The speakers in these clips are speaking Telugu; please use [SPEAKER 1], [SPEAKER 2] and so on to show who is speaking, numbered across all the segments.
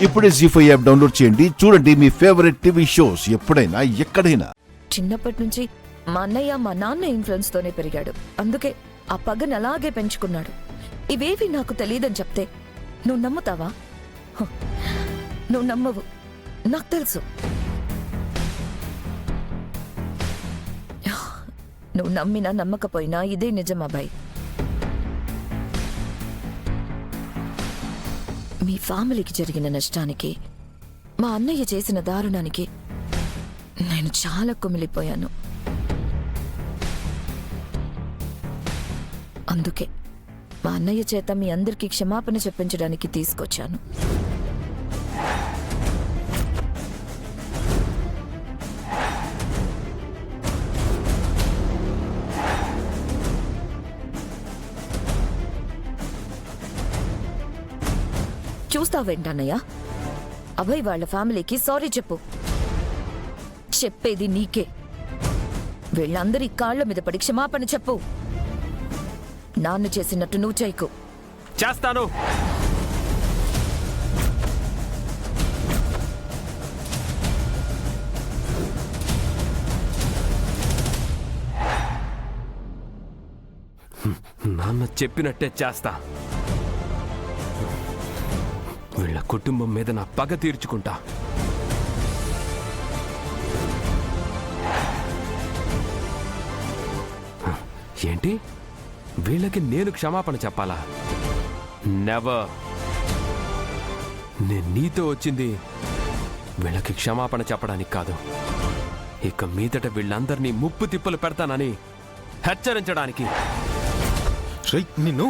[SPEAKER 1] ఇప్పుడే జీ5 యాప్ డౌన్లోడ్ చేయండి. చూడండి మీ ఫేవరెట్ టీవీ షోస్ ఎప్పుడైనా ఎక్కడైనా.
[SPEAKER 2] చిన్నప్పటి నుంచి మా అన్నయ్య మా నాన్న ఇన్ఫ్లుయెన్స్ తోనే పెరిగాడు. అందుకే ఆ పగని అలాగే పెంచుకున్నాడు. ఇవేవి నాకు తెలియదని చెప్తే నువ్వు నమ్ముతావా? నువ్వు నమ్మవు, నాకు తెలుసు. నువ్వు నమ్మినా నమ్మకపోయినా ఇదే నిజం అబ్బాయి. మీ ఫ్యామిలీకి జరిగిన నష్టానికి, మా అన్నయ్య చేసిన దారుణానికి నేను చాలా కుమిలిపోయాను. అందుకే మా అన్నయ్య చేత మీ అందరికీ క్షమాపణ చెప్పించడానికి తీసుకొచ్చాను. చూస్తావేంటన్నయ్య? అభయ్ వాళ్ళ ఫ్యామిలీకి సారీ చెప్పు. చెప్పేది నీకే. వీళ్ళందరి కాళ్ల మీద పడి క్షమాపణ చెప్పు. నాన్న చేసినట్టు నువ్వు చేయకు.
[SPEAKER 3] చేస్తాను. నాన్న చెప్పినట్టే చేస్తా. వీళ్ళ కుటుంబం మీద నా పగ తీర్చుకుంటా. ఏంటి? వీళ్ళకి నేను క్షమాపణ చెప్పాలా? నెవర్. నేను నీతో వచ్చింది వీళ్ళకి క్షమాపణ చెప్పడానికి కాదు, ఇక మీదట వీళ్ళందరినీ ముప్పు తిప్పలు పెడతానని హెచ్చరించడానికి.
[SPEAKER 4] నిన్ను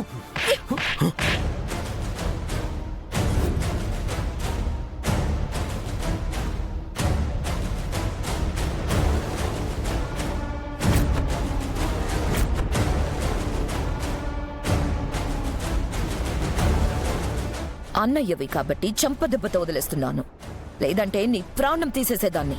[SPEAKER 2] అన్నయ్యవి కాబట్టి చంపదెబ్బతో వదిలేస్తున్నాను, లేదంటే నీ ప్రాణం తీసేసేదాన్ని.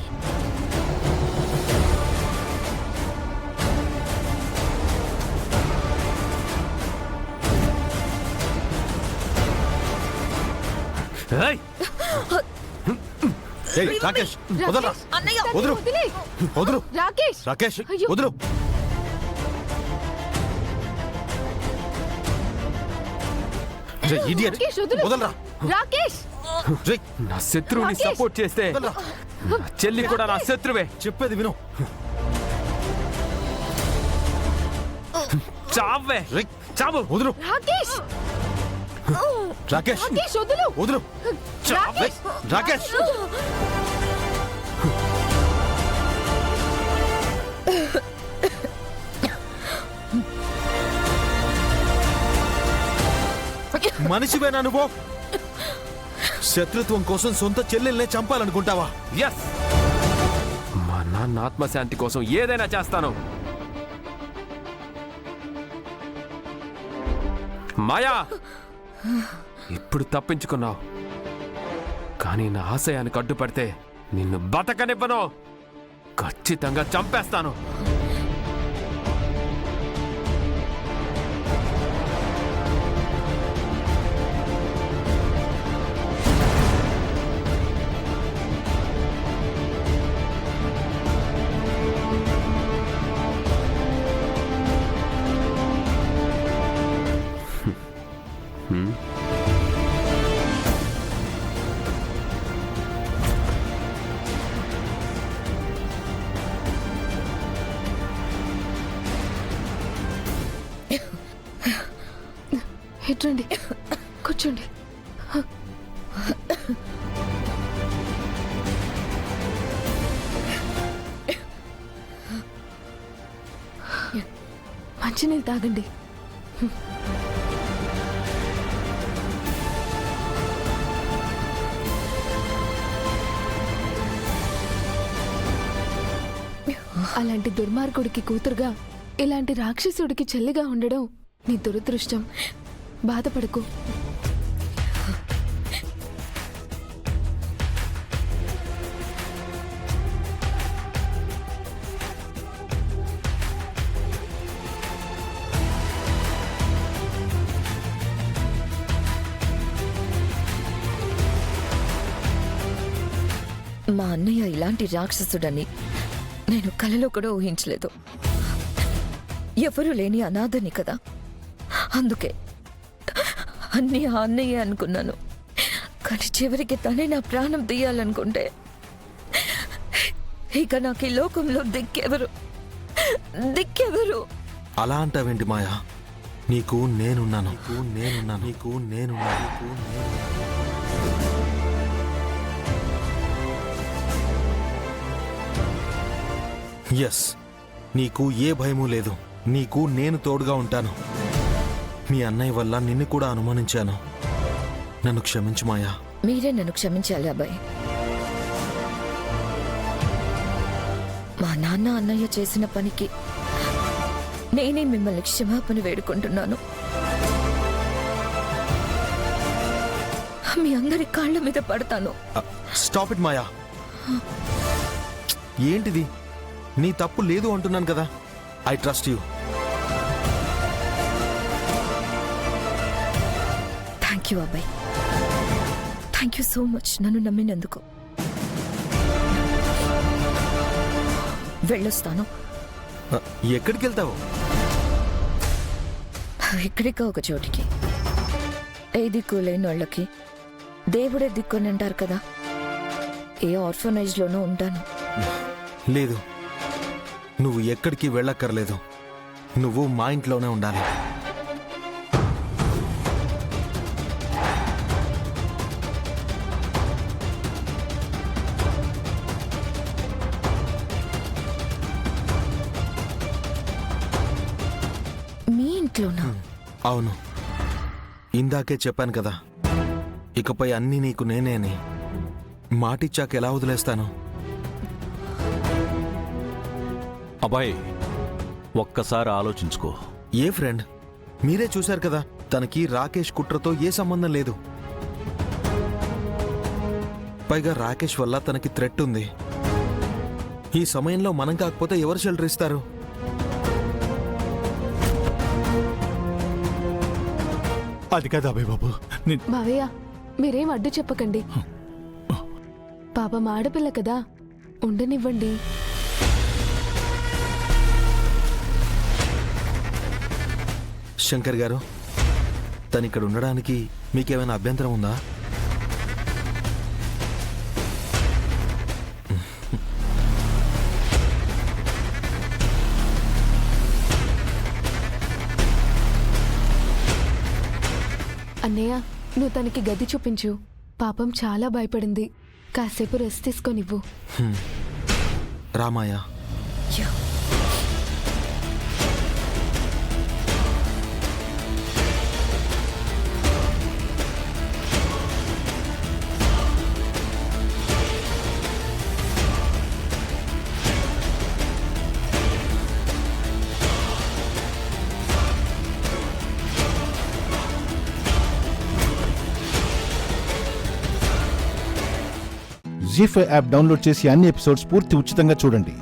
[SPEAKER 4] రాకేష్ వదలరా. వదులు వదులు రాకేష్. రాకేష్ వదులు. వదలరా
[SPEAKER 5] రాకేష్.
[SPEAKER 3] నా శత్రువుని సపోర్ట్ చేస్తే నా చెల్లి కూడా నా శత్రువే.
[SPEAKER 4] చెప్పేది విను.
[SPEAKER 3] చావే. చావు.
[SPEAKER 4] వదులు
[SPEAKER 5] రాకేష్.
[SPEAKER 4] రాకేష్
[SPEAKER 5] రాకేష్ వదులు.
[SPEAKER 4] వదులు. రాకేష్ మనిషివేనా నువ్వు? శత్రుత్వం కోసం సొంత చెల్లెల్నే చంపాలనుకుంటావా?
[SPEAKER 3] ఎస్. మా నాన్న ఆత్మశాంతి కోసం ఏదైనా చేస్తాను. మాయా, ఇప్పుడు తప్పించుకున్నావు, కానీ నా ఆశయానికి అడ్డుపడితే నిన్ను బతకనివ్వను. ఖచ్చితంగా చంపేస్తాను.
[SPEAKER 5] ఎట్రండి, కూర్చోండి. మంచినీళ్ళు తాగండి. అలాంటి దుర్మార్గుడికి కూతురుగా ఇలాంటి రాక్షసుడికి చెల్లిగా ఉండడం నీ దురదృష్టం. బాధపడకు.
[SPEAKER 2] మా అన్నయ్య ఇలాంటి రాక్షసుడని నేను కలలో కూడా ఊహించలేదు. ఎవరు లేని అనాథని కదా, అందుకే అన్నీ ఆ అన్నయ్య అనుకున్నాను. కానీ చివరికి తనే నా ప్రాణం తీయాలనుకుంటే ఇక నాకు ఈ లోకంలో దిక్కెవరు?
[SPEAKER 6] అలా అంటావేంటి మాయా? నీకు నేనున్నాను. ఎస్, నీకు ఏ భయమూ లేదు. నీకు నేను తోడుగా ఉంటాను. మీ అన్నయ్య వల్ల నిన్ను కూడా అనుమానించాను. నన్ను క్షమించు మాయా.
[SPEAKER 2] మీరే నన్ను క్షమించాలి అబ్బాయి. మా నాన్న అన్నయ్య చేసిన పనికి నేనే మిమ్మల్ని క్షమాపణ వేడుకుంటున్నాను. మీ అందరి కాళ్ళ మీద పడతాను.
[SPEAKER 6] స్టాప్ ఇట్ మాయా. ఏంటిది? నీ తప్పు లేదు అంటున్నాను కదా. I trust you.
[SPEAKER 2] Thank you అబ్బాయి. థ్యాంక్ యూ సో మచ్ నన్ను నమ్మినందుకు. వెళ్ళొస్తాను.
[SPEAKER 6] ఎక్కడికి వెళ్తావు?
[SPEAKER 2] ఎక్కడికో ఒక చోటికి. ఏ దిక్కు లేని వాళ్ళకి దేవుడే దిక్కుని అంటారు కదా, ఏ ఆర్ఫనైజ్లోనూ ఉంటాను.
[SPEAKER 6] లేదు, నువ్వు ఎక్కడికి వెళ్ళక్కర్లేదు. నువ్వు మా ఇంట్లోనే ఉండాలి.
[SPEAKER 2] మీ ఇంట్లోనా?
[SPEAKER 6] అవును, ఇందాకే చెప్పాను కదా, ఇకపై అన్నీ నీకు నేనే అని. మాటిచ్చాక ఎలా వదిలేస్తాను?
[SPEAKER 7] అబ్బాయి, ఒక్కసారి ఆలోచించుకో.
[SPEAKER 6] ఏ ఫ్రెండ్? మీరే చూశారు కదా, తనకి రాకేష్ కుట్రతో ఏ సంబంధం లేదు. పైగా రాకేష్ వల్ల తనకి థ్రెట్ ఉంది. ఈ సమయంలో మనం కాకపోతే ఎవరు షెల్టర్ ఇస్తారు?
[SPEAKER 8] అది కాదు అబ్బాయి బాబు.
[SPEAKER 5] మావయ్య, మీరేం అడ్డు చెప్పకండి. పాపం ఆడపిల్ల కదా, ఉండనివ్వండి.
[SPEAKER 6] శంకర్ గారు, తనిక్కడ ఉండడానికి మీకేమైనా అభ్యంతరం ఉందా?
[SPEAKER 5] అన్నయ్య, నువ్వు తనకి గది చూపించు. పాపం చాలా భయపడింది. కాసేపు రెస్ట్ తీసుకోనివ్వు.
[SPEAKER 6] రామాయ,
[SPEAKER 2] యా.
[SPEAKER 1] జీ5 యాప్ డౌన్లోడ్ చేసి అన్ని ఎపిసోడ్స్ పూర్తి ఉచితంగా చూడండి.